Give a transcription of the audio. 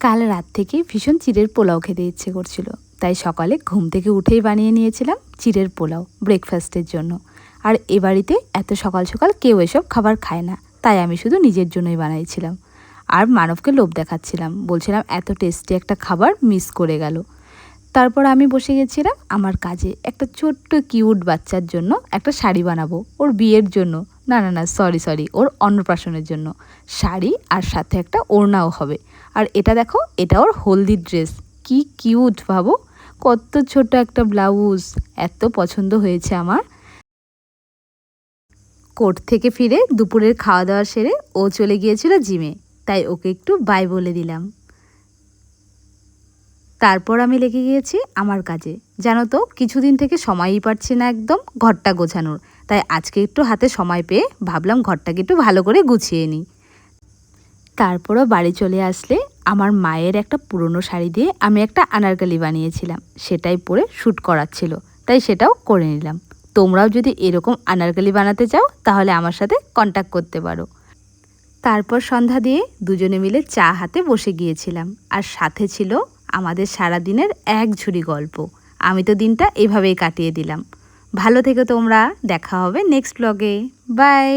কাল রাত থেকে ভীষণ চিড়ের পোলাও খেতে ইচ্ছে করছিল, তাই সকালে ঘুম থেকে উঠেই বানিয়ে নিয়েছিলাম চিড়ের পোলাও ব্রেকফাস্টের জন্য। আর এ বাড়িতে এত সকাল সকাল কেউ এসব খাবার খায় না, তাই আমি শুধু নিজের জন্যই বানাইছিলাম। আর মানবকে লোভ দেখাচ্ছিলাম, বলছিলাম এত টেস্টি একটা খাবার মিস করে গেল। তারপর আমি বসে গেছিলাম আমার কাজে। একটা ছোট্ট কিউট বাচ্চার জন্য একটা শাড়ি বানাবো, ওর বিয়ের জন্য। না সরি, ওর অন্নপ্রাশনের জন্য শাড়ি, আর সাথে একটা ওড়নাও হবে। আর এটা দেখো, এটা ওর হলদির ড্রেস। কি কিউট ভাবো, কত ছোট একটা ব্লাউজ, এত পছন্দ হয়েছে আমার। কোর্ট থেকে ফিরে দুপুরের খাওয়া দাওয়া সেরে ও চলে গিয়েছিল জিমে, তাই ওকে একটু বাই বলে দিলাম। তারপর আমি লেগে গিয়েছি আমার কাজে। জানো তো, কিছুদিন থেকে সময়ই পাচ্ছি না একদম ঘরটা গোছানোর, তাই আজকে একটু হাতে সময় পেয়ে ভাবলাম ঘরটাকে একটু ভালো করে গুছিয়ে নিই। তারপরও বাড়ি চলে আসলে আমার মায়ের একটা পুরনো শাড়ি দিয়ে আমি একটা আনারকলি বানিয়েছিলাম, সেটাই পরে শ্যুট করার ছিল, তাই সেটাও করে নিলাম। তোমরাও যদি এরকম আনারকলি বানাতে চাও তাহলে আমার সাথে কন্ট্যাক্ট করতে পারো। তারপর সন্ধ্যা দিয়ে দুজনে মিলে চা হাতে বসে গিয়েছিলাম, আর সাথে ছিল আমাদের সারাদিনের এক ঝুড়ি গল্প। আমি তো দিনটা এভাবেই কাটিয়ে দিলাম। ভালো থেকো তোমরা, দেখা হবে নেক্সট ব্লগে। বাই।